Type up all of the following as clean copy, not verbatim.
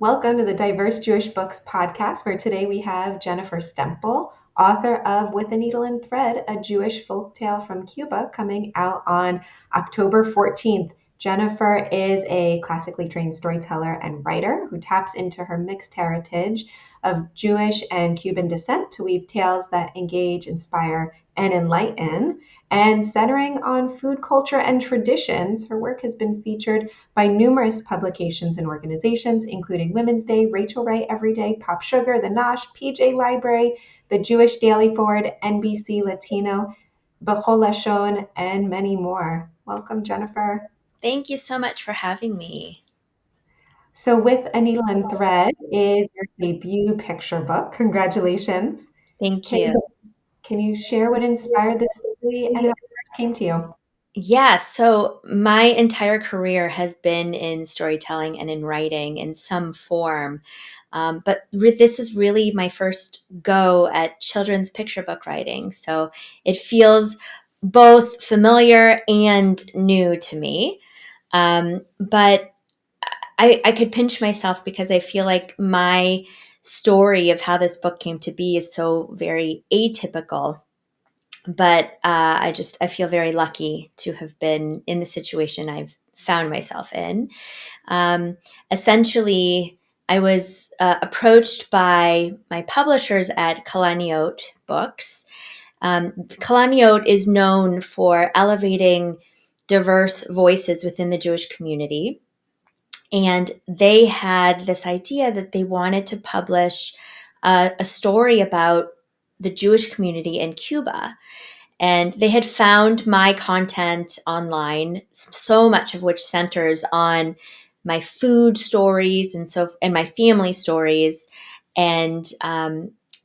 Welcome to the Diverse Jewish Books podcast, where today we have Jennifer Stempel, author of With a Needle and Thread, a Jewish folktale from Cuba, coming out on October 14th. Jennifer is a classically trained storyteller and writer who taps into her mixed heritage of Jewish and Cuban descent to weave tales that engage, inspire, and enlighten. And centering on food culture and traditions, her work has been featured by numerous publications and organizations, including Women's Day, Rachel Ray Everyday, Pop Sugar, The Nosh, PJ Library, the Jewish Daily Forward, NBC Latino, B'chol Lashon, and many more. Welcome, Jennifer. Thank you so much for having me. So, With a Needle and Thread is your debut picture book. Congratulations. Thank Can you. you, can you share what inspired this story and how it first came to you? Yeah, so my entire career has been in storytelling and in writing in some form. This is really my first go at children's picture book writing. So it feels both familiar and new to me. But I could pinch myself because I feel like my story of how this book came to be is so very atypical. But I feel very lucky to have been in the situation I've found myself in. Um, Essentially, I was approached by my publishers at Kalaniot Books. Kalaniot is known for elevating diverse voices within the Jewish community. And they had this idea that they wanted to publish a story about the Jewish community in Cuba. And they had found my content online, so much of which centers on my food stories and my family stories. And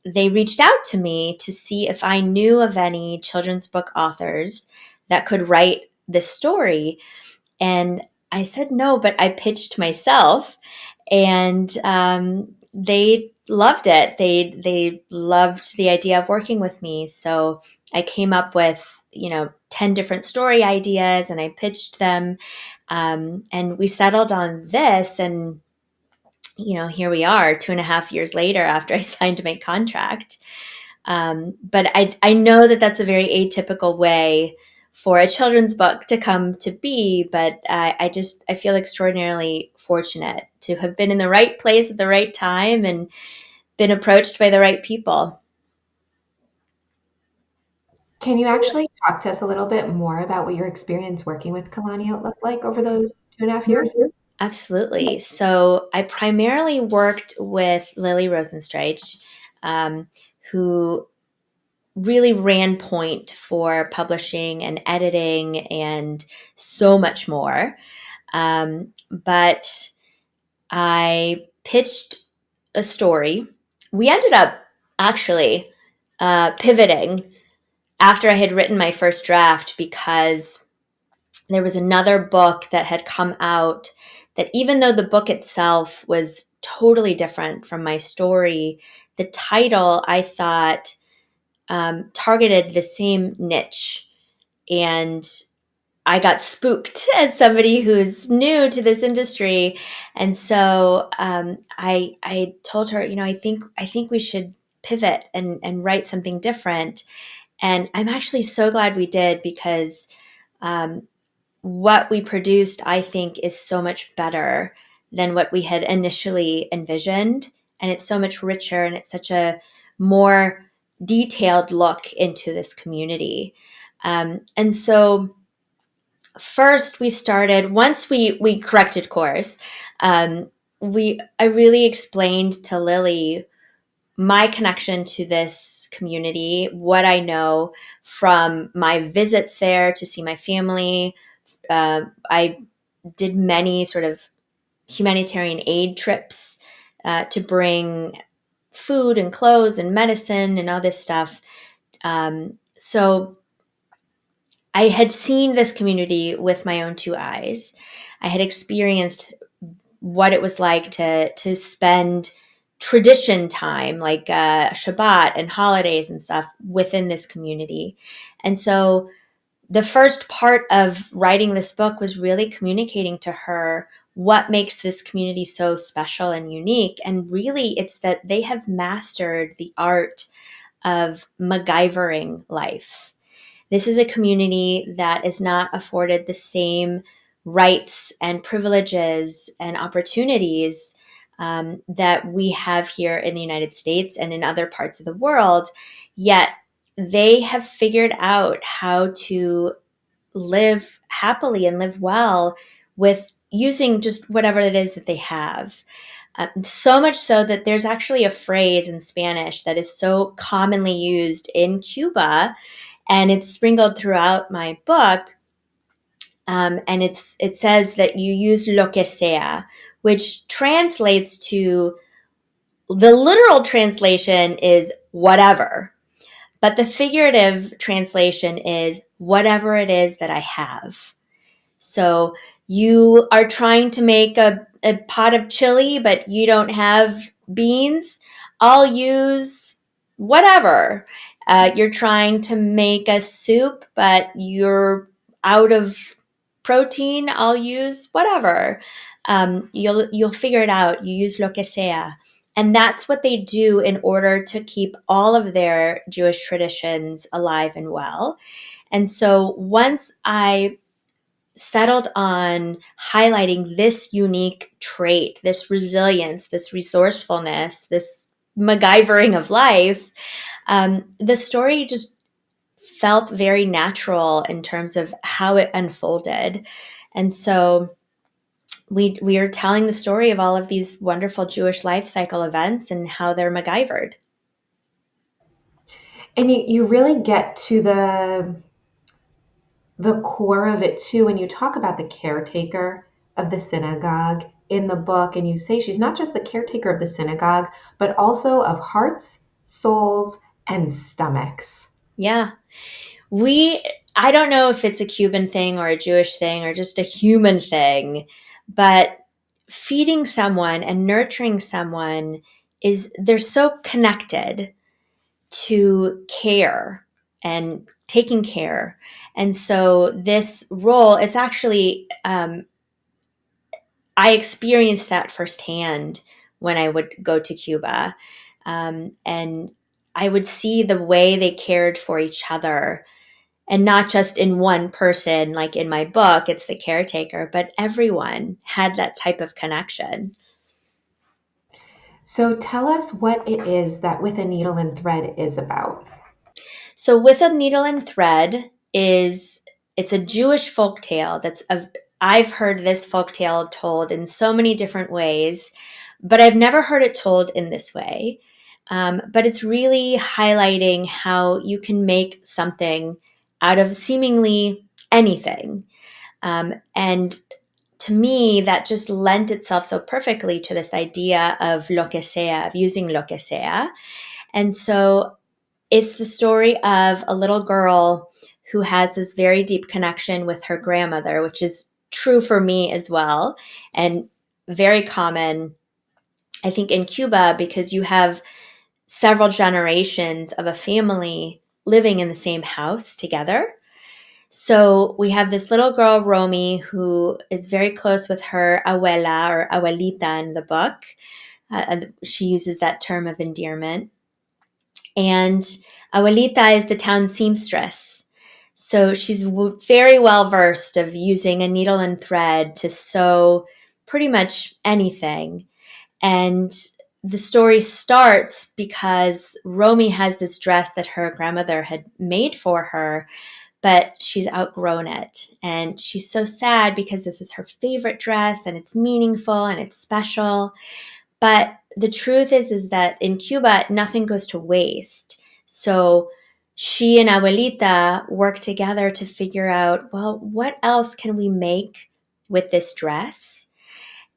they reached out to me to see if I knew of any children's book authors that could write this story. And I said no, but I pitched myself, and they loved it. They loved the idea of working with me. So I came up with 10 different story ideas, and I pitched them, and we settled on this. And here we are, 2.5 years later, after I signed my contract. But I know that that's a very atypical way for a children's book to come to be. But I feel extraordinarily fortunate to have been in the right place at the right time and been approached by the right people. Can you actually talk to us a little bit more about what your experience working with Kalaniot looked like over those 2.5 years? Absolutely. So I primarily worked with Lily Rosenstreich, um, who really ran point for publishing and editing and so much more. But I pitched a story. We ended up actually pivoting after I had written my first draft because there was another book that had come out that, even though the book itself was totally different from my story, the title I thought targeted the same niche. And I got spooked as somebody who's new to this industry, and so I told her, I think we should pivot and write something different. And I'm actually so glad we did because um, what we produced, I think, is so much better than what we had initially envisioned, and it's so much richer, and it's such a more detailed look into this community. And so first we started once we corrected course. Um, we i really explained to Lily my connection to this community, what I know from my visits there to see my family. I did many sort of humanitarian aid trips to bring food and clothes and medicine and all this stuff. So I had seen this community with my own two eyes. I had experienced what it was like to spend tradition time, like Shabbat and holidays and stuff, within this community. And so the first part of writing this book was really communicating to her what makes this community so special and unique. And really, it's that they have mastered the art of MacGyvering life. This is a community that is not afforded the same rights and privileges and opportunities that we have here in the United States and in other parts of the world. Yet they have figured out how to live happily and live well with using just whatever it is that they have. So much so that there's actually a phrase in Spanish that is so commonly used in Cuba, and it's sprinkled throughout my book. And it says that you use lo que sea, which translates to, the literal translation is whatever, but the figurative translation is whatever it is that I have. So you are trying to make a pot of chili, but you don't have beans. I'll use whatever. You're trying to make a soup, but you're out of protein. I'll use whatever. You'll figure it out. You use lo que sea. And that's what they do in order to keep all of their Jewish traditions alive and well. And so once I settled on highlighting this unique trait, this resilience, this resourcefulness, this MacGyvering of life, the story just felt very natural in terms of how it unfolded. And so we are telling the story of all of these wonderful Jewish life cycle events and how they're MacGyvered. And you really get to the core of it too when you talk about the caretaker of the synagogue in the book, and you say she's not just the caretaker of the synagogue, but also of hearts, souls, and stomachs. Yeah. We, I don't know if it's a Cuban thing or a Jewish thing or just a human thing, but feeding someone and nurturing someone is, they're so connected to care and taking care. And so this role, it's actually, I experienced that firsthand when I would go to Cuba. And I would see the way they cared for each other, and not just in one person, like in my book, it's the caretaker, but everyone had that type of connection. So tell us what it is that With a Needle and Thread is about. So, With a Needle and Thread is, it's a Jewish folk tale that's a, I've heard this folk tale told in so many different ways, but I've never heard it told in this way. But it's really highlighting how you can make something out of seemingly anything. And to me, that just lent itself so perfectly to this idea of lo que sea, of using lo que sea. And so it's the story of a little girl who has this very deep connection with her grandmother, which is true for me as well, and very common, I think, in Cuba, because you have several generations of a family living in the same house together. So we have this little girl, Romy, who is very close with her abuela or abuelita in the book. She uses that term of endearment. And abuelita is the town seamstress. So she's very well versed of using a needle and thread to sew pretty much anything. And the story starts because Romy has this dress that her grandmother had made for her, but she's outgrown it. And she's so sad because this is her favorite dress and it's meaningful and it's special. But the truth is that in Cuba, nothing goes to waste. So she and Abuelita work together to figure out, well, what else can we make with this dress?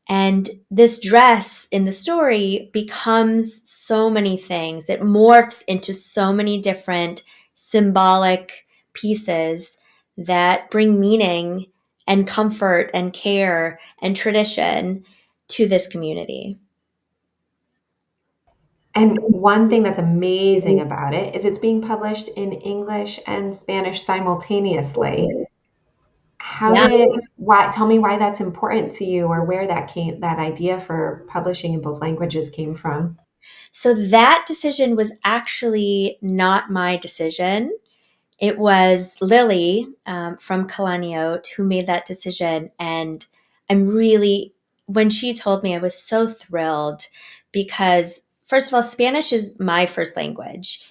And this dress in the story becomes so many things. It morphs into so many different symbolic pieces that bring meaning and comfort and care and tradition to this community. And one thing that's amazing about it is it's being published in English and Spanish simultaneously. How Yeah. did why tell me why that's important to you or where that idea for publishing in both languages came from? So that decision was actually not my decision. It was Lily from Kalaniot who made that decision. And I'm really, when she told me, I was so thrilled because, first of all, Spanish is my first language.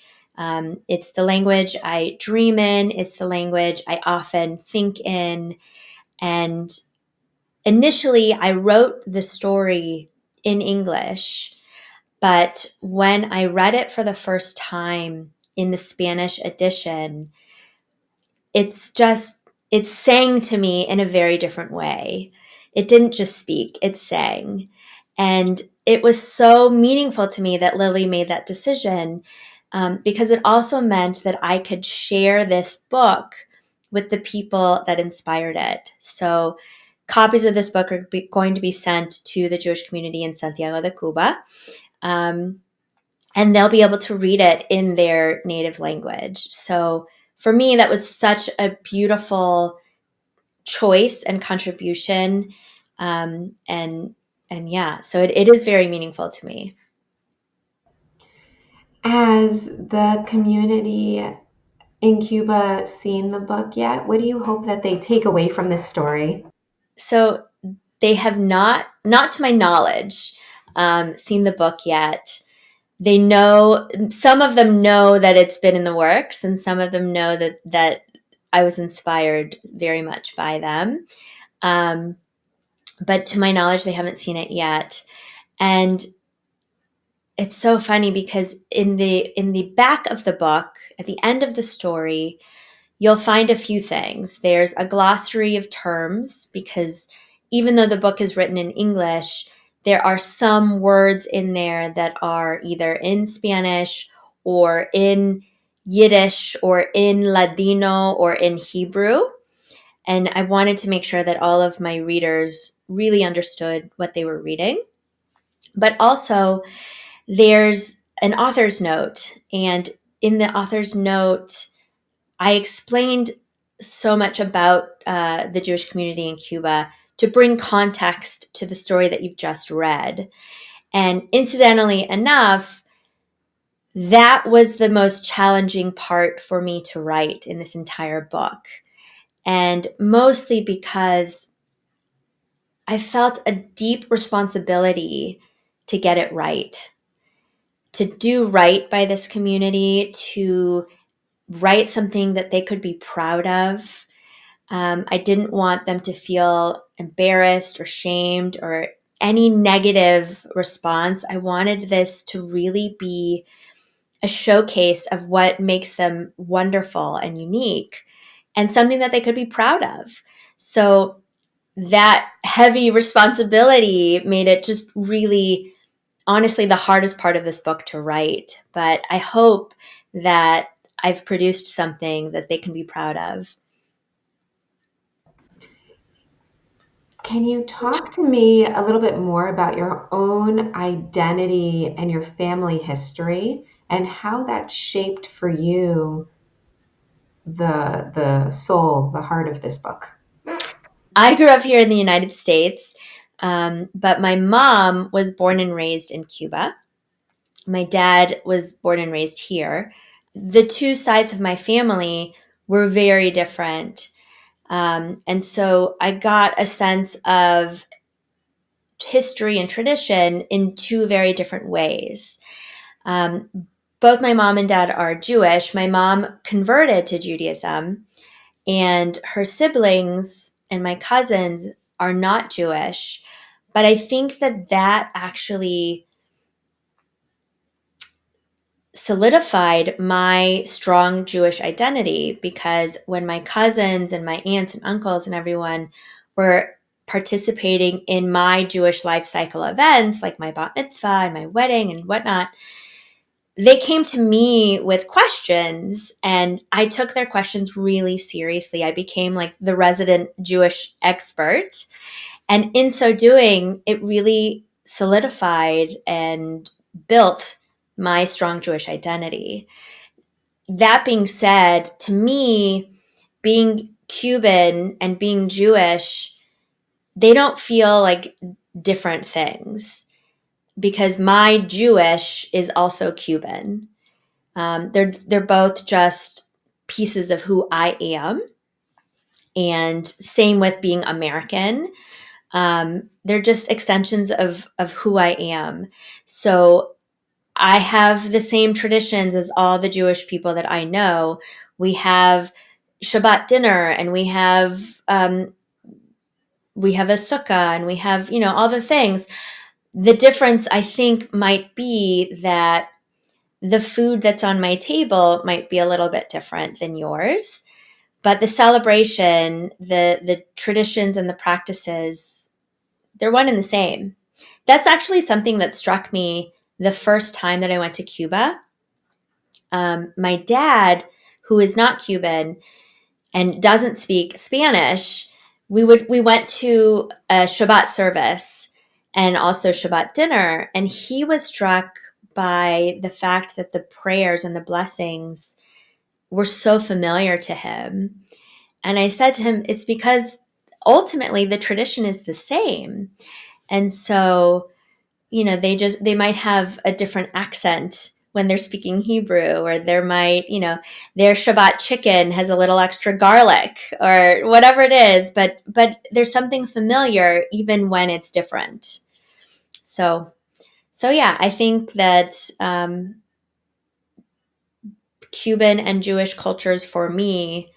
It's the language I dream in, it's the language I often think in. And initially, I wrote the story in English, but when I read it for the first time in the Spanish edition, it's just, it sang to me in a very different way. It didn't just speak, it sang. And it was so meaningful to me that Lily made that decision, because it also meant that I could share this book with the people that inspired it. So copies of this book are going to be sent to the Jewish community in Santiago de Cuba. Um, and they'll be able to read it in their native language. So for me, that was such a beautiful choice and contribution. Um, and and yeah, so it is very meaningful to me. Has the community in Cuba seen the book yet? What do you hope that they take away from this story? So they have not to my knowledge, seen the book yet. They know, some of them know that it's been in the works, and some of them know that I was inspired very much by them. Um, but to my knowledge, they haven't seen it yet. And it's so funny because in the back of the book, at the end of the story, you'll find a few things. There's a glossary of terms because even though the book is written in English, there are some words in there that are either in Spanish or in Yiddish or in Ladino or in Hebrew. And I wanted to make sure that all of my readers really understood what they were reading. But also, there's an author's note. And in the author's note, I explained so much about the Jewish community in Cuba to bring context to the story that you've just read. And incidentally enough, that was the most challenging part for me to write in this entire book. And mostly because I felt a deep responsibility to get it right, to do right by this community, to write something that they could be proud of. I didn't want them to feel embarrassed or shamed or any negative response. I wanted this to really be a showcase of what makes them wonderful and unique and something that they could be proud of. So that heavy responsibility made it just really, honestly, the hardest part of this book to write. But I hope that I've produced something that they can be proud of. Can you talk to me a little bit more about your own identity and your family history and how that shaped for you the soul, the heart of this book? I grew up here in the United States, but my mom was born and raised in Cuba. My dad was born and raised here. The two sides of my family were very different. And so I got a sense of history and tradition in two very different ways. Um, Both my mom and dad are Jewish. My mom converted to Judaism, and her siblings and my cousins are not Jewish. But I think that actually solidified my strong Jewish identity because when my cousins and my aunts and uncles and everyone were participating in my Jewish life cycle events, like my bat mitzvah and my wedding and whatnot, they came to me with questions and I took their questions really seriously. I became like the resident Jewish expert. And in so doing, it really solidified and built my strong Jewish identity. That being said, to me, being Cuban and being Jewish, they don't feel like different things because my Jewish is also Cuban. They're both just pieces of who I am, and same with being American. They're just extensions of who I am. So I have the same traditions as all the Jewish people that I know. We have Shabbat dinner, and we have a sukkah, and we have all the things. The difference, I think, might be that the food that's on my table might be a little bit different than yours, but the celebration, the traditions and the practices, they're one and the same. That's actually something that struck me the first time that I went to Cuba. My dad, who is not Cuban and doesn't speak Spanish, we went to a Shabbat service and also Shabbat dinner, and he was struck by the fact that the prayers and the blessings were so familiar to him. And I said to him, it's because ultimately the tradition is the same. And so, they might have a different accent when they're speaking Hebrew, or their Shabbat chicken has a little extra garlic or whatever it is, but there's something familiar even when it's different. So yeah, I think that Cuban and Jewish cultures for me,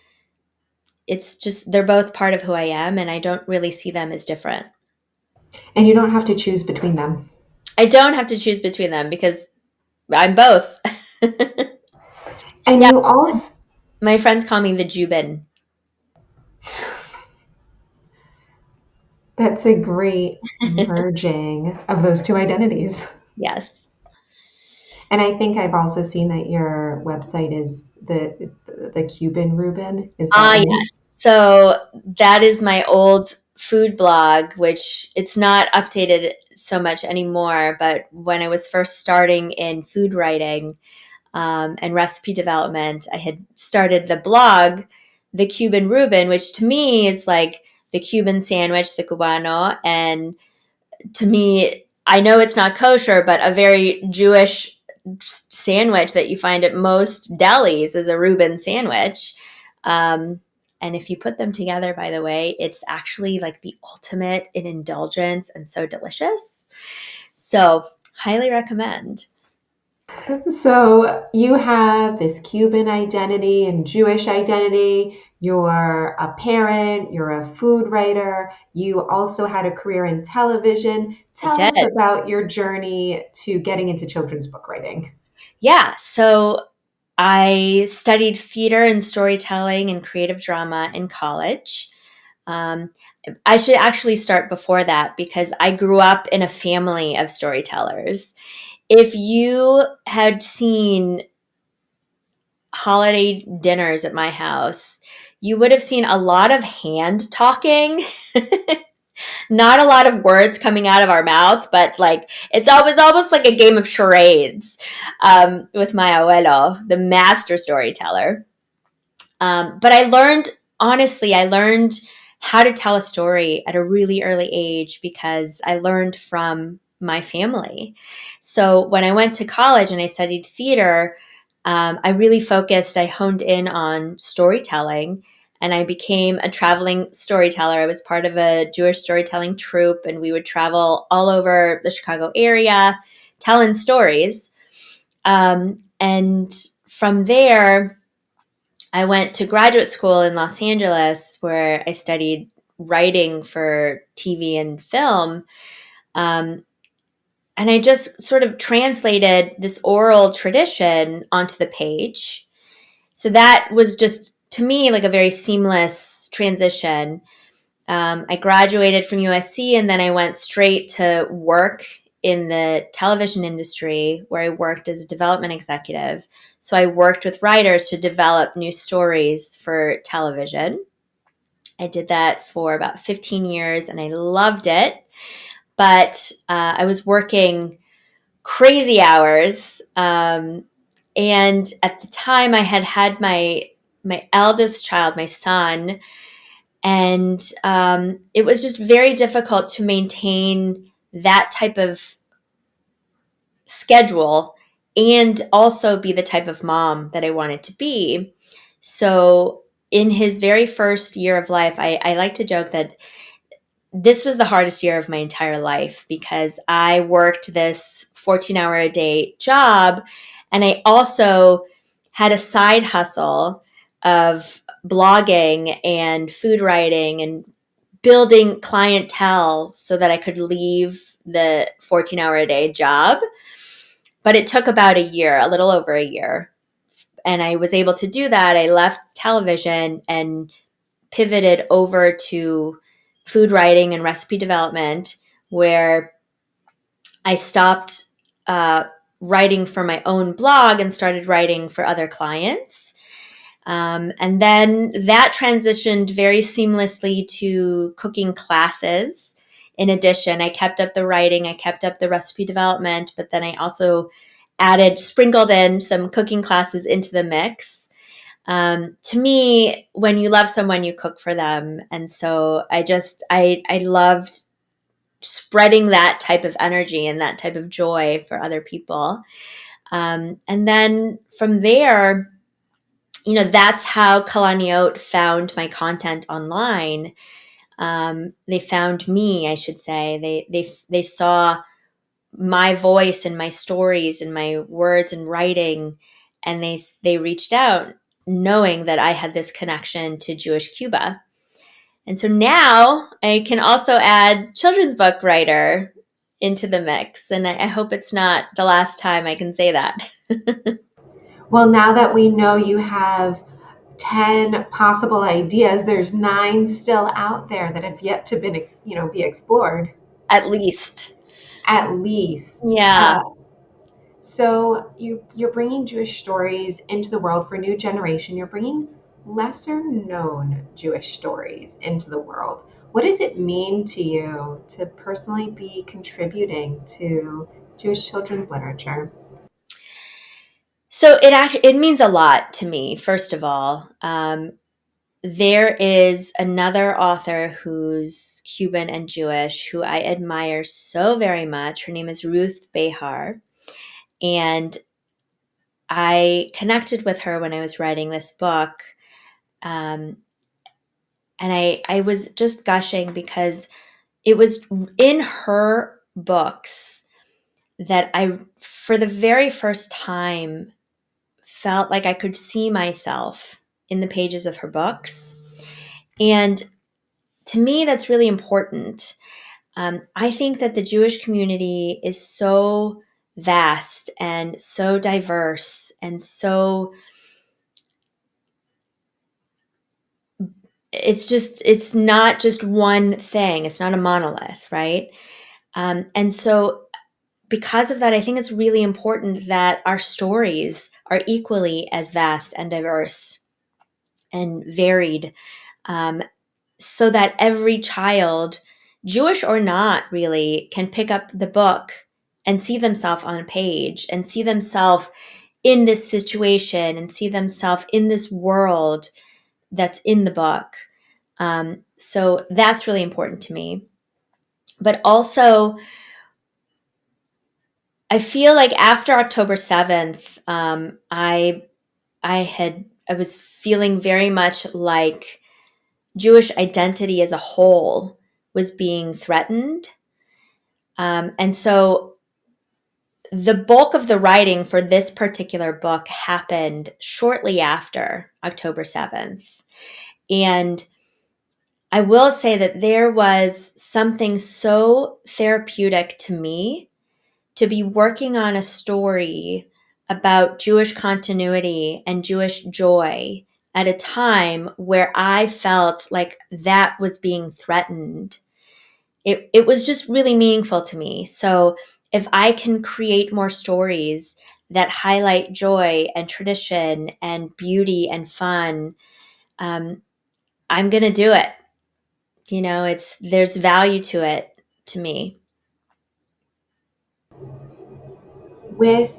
it's just they're both part of who I am, and I don't really see them as different. And you don't have to choose between them. I don't have to choose between them because I'm both. And Yeah, you also, my friends call me the Jubin. that's a great merging of those two identities. Yes. And I think I've also seen that your website is the Cuban Reuben. Is that Ah, right? yes. So that is my old food blog, which it's not updated so much anymore. But when I was first starting in food writing and recipe development, I had started the blog, The Cuban Reuben, which to me is like the Cuban sandwich, the Cubano, and to me, I know it's not kosher, but a very Jewish sandwich that you find at most delis is a Reuben sandwich. Um, and if you put them together, by the way, it's actually like the ultimate in indulgence and so delicious. So, highly recommend. So you have this Cuban identity and Jewish identity. You're a parent, you're a food writer, you also had a career in television. I Tell us did. about your journey to getting into children's book writing. Yeah. So, I studied theater and storytelling and creative drama in college. Um, I should actually start before that because I grew up in a family of storytellers. If you had seen holiday dinners at my house, you would have seen a lot of hand talking, not a lot of words coming out of our mouth, but like it's always almost like a game of charades with my abuelo, the master storyteller. But I learned how to tell a story at a really early age because I learned from my family. So when I went to college and I studied theater, I really focused, I honed in on storytelling, and I became a traveling storyteller. I was part of a Jewish storytelling troupe, and we would travel all over the Chicago area telling stories. And from there, I went to graduate school in Los Angeles where I studied writing for TV and film. Um, and I just sort of translated this oral tradition onto the page. So that was just, to me, like a very seamless transition. I graduated from USC and then I went straight to work in the television industry where I worked as a development executive. So I worked with writers to develop new stories for television. I did that for about 15 years and I loved it. But I was working crazy hours. And at the time, I had had my eldest child, my son, and it was just very difficult to maintain that type of schedule and also be the type of mom that I wanted to be. So, in his very first year of life, I like to joke that this was the hardest year of my entire life because I worked this 14-hour a day job, and I also had a side hustle of blogging and food writing and building clientele so that I could leave the 14-hour a day job. But it took about a year, a little over a year. And I was able to do that. I left television and pivoted over to food writing and recipe development, where I stopped uh, writing for my own blog and started writing for other clients. And then that transitioned very seamlessly to cooking classes. In addition, I kept up the writing, I kept up the recipe development, but then I also sprinkled in some cooking classes into the mix. To me, when you love someone, you cook for them. And so I loved spreading that type of energy and that type of joy for other people. And then from there, that's how Kalaniot found my content online. They found me, I should say. They saw my voice and my stories and my words and writing, and they reached out knowing that I had this connection to Jewish Cuba. And so now I can also add children's book writer into the mix, and I hope it's not the last time I can say that. Well, now that we know you have 10 possible ideas, there's 9 still out there that have yet to be explored, At least. at least. Yeah. So you're bringing Jewish stories into the world for a new generation. You're bringing lesser known Jewish stories into the world. What does it mean to you to personally be contributing to Jewish children's literature? So it means a lot to me. First of all, there is another author who's Cuban and Jewish who I admire so very much. Her name is Ruth Behar, and I connected with her when I was writing this book. Um, and I was just gushing because it was in her books that I, for the very first time, felt like I could see myself in the pages of her books. And to me, that's really important. I think that the Jewish community is so vast and so diverse and so it's not just one thing. It's not a monolith, right? And so because of that, I think it's really important that our stories are equally as vast and diverse and varied, um, so that every child, Jewish or not, really, can pick up the book and see themselves on a page and see themselves in this situation and see themselves in this world that's in the book. So that's really important to me. But also, I feel like after October 7th, I was feeling very much like Jewish identity as a whole was being threatened. And so the bulk of the writing for this particular book happened shortly after October 7th. And I will say that there was something so therapeutic to me to be working on a story about Jewish continuity and Jewish joy at a time where I felt like that was being threatened. It was just really meaningful to me. So if I can create more stories that highlight joy and tradition and beauty and fun, um, I'm gonna do it. There's value to it to me. With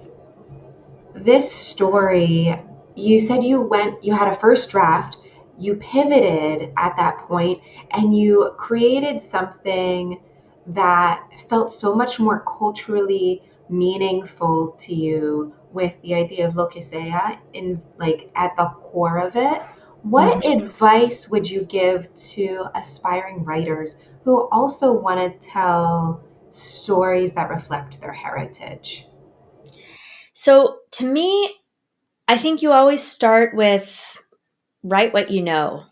this story, you said you had a first draft, you pivoted at that point, and you created something that felt so much more culturally meaningful to you with the idea of lo que sea in like at the core of it. What Mhm. advice would you give to aspiring writers who also want to tell stories that reflect their heritage? So to me, I think you always start with write what you know.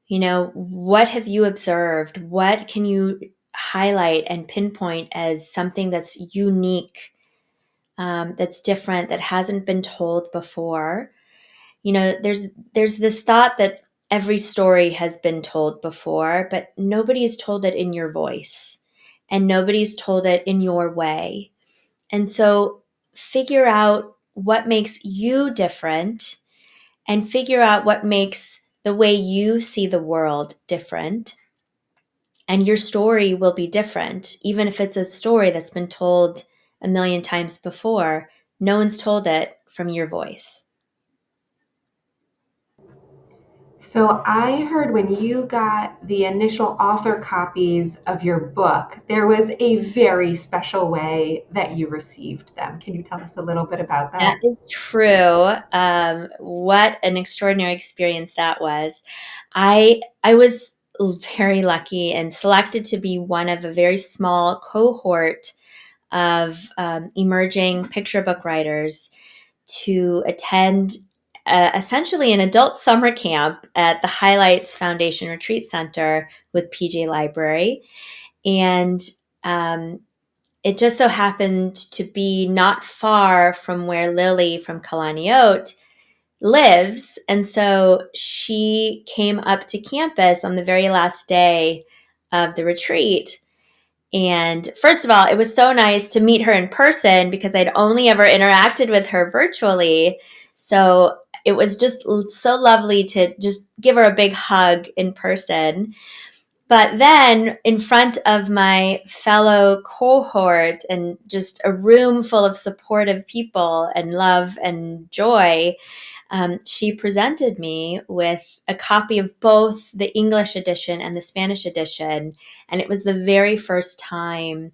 You know, what have you observed? What can you highlight and pinpoint as something that's unique, that's different, that hasn't been told before? You know, there's this thought that every story has been told before, but nobody's told it in your voice, and nobody's told it in your way. And so figure out what makes you different, and figure out what makes the way you see the world different. And your story will be different. Even if it's a story that's been told a million times before, no one's told it from your voice. So I heard when you got the initial author copies of your book, there was a very special way that you received them. Can you tell us a little bit about That that? is true. What an extraordinary experience that was. I was very lucky and selected to be one of a very small cohort of emerging picture book writers to attend essentially an adult summer camp at the Highlights Foundation Retreat Center with PJ Library. And um, it just so happened to be not far from where Lily from Kalaniot lives. And so she came up to campus on the very last day of the retreat. And first of all, it was so nice to meet her in person because I'd only ever interacted with her virtually. So it was just so lovely to just give her a big hug in person. But then, in front of my fellow cohort and just a room full of supportive people and love and joy, she presented me with a copy of both the English edition and the Spanish edition. And it was the very first time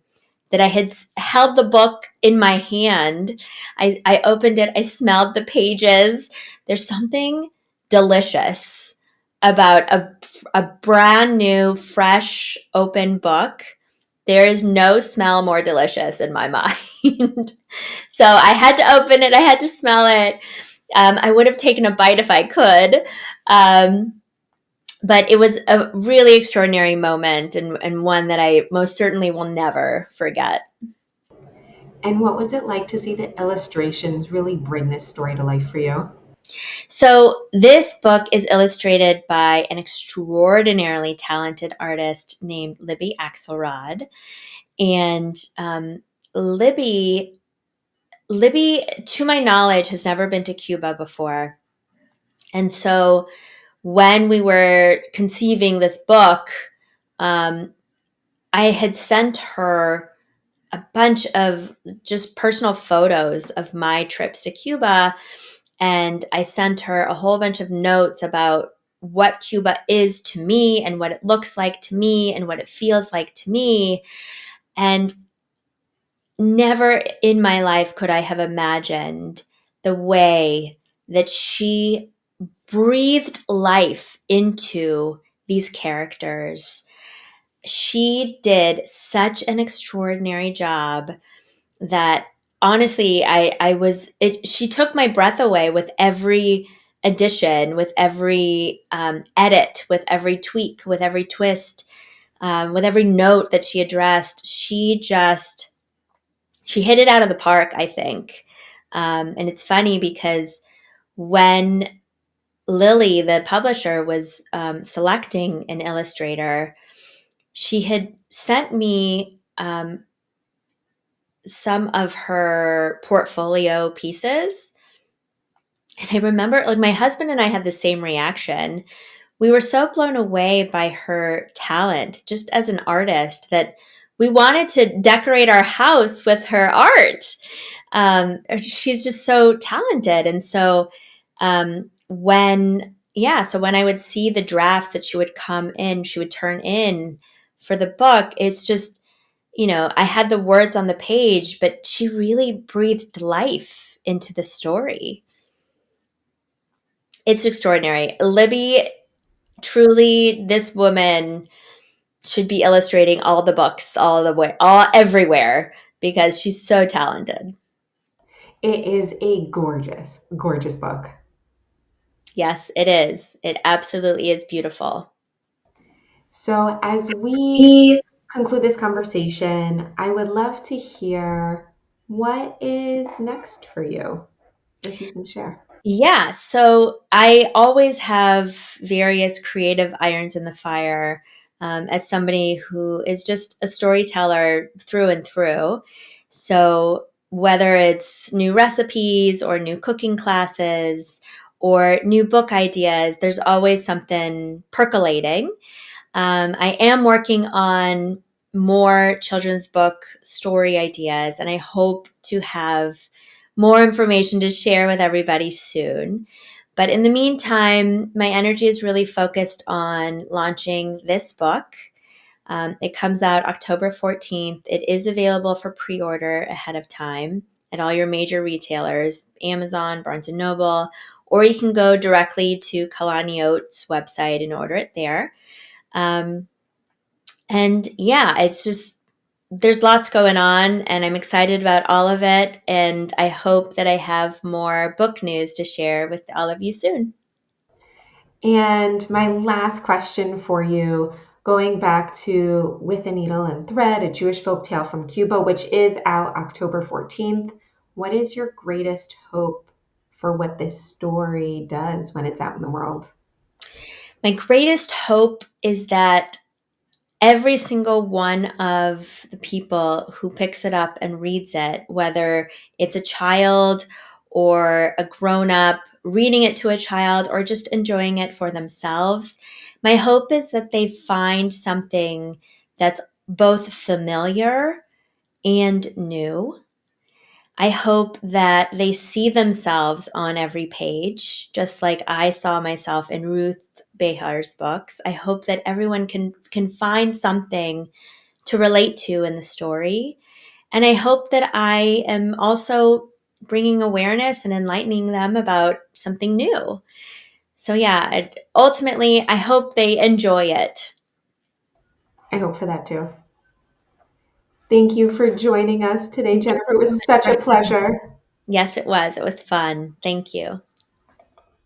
that I had held the book in my hand. I opened it, I smelled the pages. There's something delicious about a brand new, fresh, open book. There is no smell more delicious in my mind. So I had to open it, I had to smell it. I would have taken a bite if I could. Um, but it was a really extraordinary moment, and one that I most certainly will never forget. And what was it like to see the illustrations really bring this story to life for you? So, this book is illustrated by an extraordinarily talented artist named Libby Axelrod. And Libby, Libby, to my knowledge, has never been to Cuba before. And so, when we were conceiving this book, um, I had sent her a bunch of just personal photos of my trips to Cuba. And I sent her a whole bunch of notes about what Cuba is to me and what it looks like to me and what it feels like to me. And never in my life could I have imagined the way that she breathed life into these characters. She did such an extraordinary job that honestly I was it she took my breath away with every addition, with every edit, with every tweak, with every twist, with every note that she addressed. She hit it out of the park, I think. And it's funny because when Lily, the publisher, was selecting an illustrator, she had sent me some of her portfolio pieces. And I remember, like, my husband and I had the same reaction. We were so blown away by her talent just as an artist that we wanted to decorate our house with her art. She's just so talented. And so So when I would see the drafts that she would turn in for the book, it's just, I had the words on the page, but she really breathed life into the story. It's extraordinary. Libby, truly, this woman should be illustrating all the books all the way, all everywhere, because she's so talented. It is a gorgeous, gorgeous book. Yes, it is. It absolutely is beautiful. So, as we conclude this conversation, I would love to hear what is next for you, if you can share. Yeah, so I always have various creative irons in the fire, as somebody who is just a storyteller through and through. So whether it's new recipes or new cooking classes or new book ideas, there's always something percolating. I am working on more children's book story ideas, and I hope to have more information to share with everybody soon. But in the meantime, my energy is really focused on launching this book. It comes out October 14th. It is available for pre order ahead of time at all your major retailers, Amazon, Barnes and Noble, or you can go directly to Kalaniot's website and order it there. Um, and yeah, it's just, there's lots going on, and I'm excited about all of it. And I hope that I have more book news to share with all of you soon. And my last question for you, going back to With a Needle and Thread, a Jewish folk tale from Cuba, which is out October 14th. What is your greatest hope for what this story does when it's out in the world? My greatest hope is that every single one of the people who picks it up and reads it, whether it's a child or a grown up reading it to a child or just enjoying it for themselves, my hope is that they find something that's both familiar and new. I hope that they see themselves on every page, just like I saw myself in Ruth Behar's books. I hope that everyone can find something to relate to in the story. And I hope that I am also bringing awareness and enlightening them about something new. So, yeah, ultimately, I hope they enjoy it. I hope for that too. Thank you for joining us today, Thank you Jennifer. It so was much such for a having me. pleasure. Yes, it was. It was fun. Thank you.